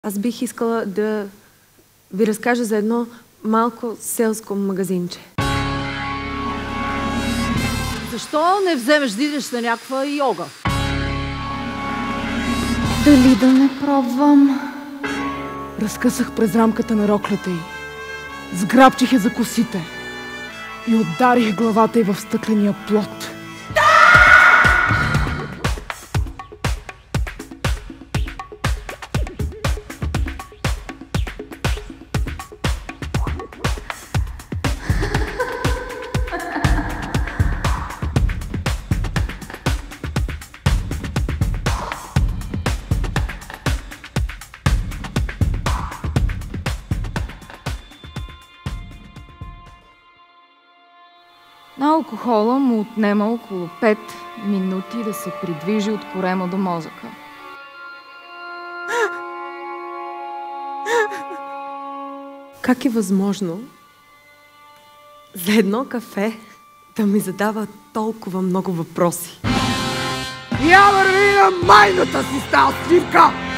Аз бих искала да ви разкажа за едно малко селско магазинче. Защо не вземеш да идеш на някаква йога? Дали да не пробвам? Разкъсах през рамката на роклята й, сграбчих я за косите и ударих главата й в стъкления плот. На алкохола му отнема около 5 минути да се придвижи от корема до мозъка. Как е възможно за едно кафе да ми задава толкова много въпроси? Я върви на майната си, стал сливка!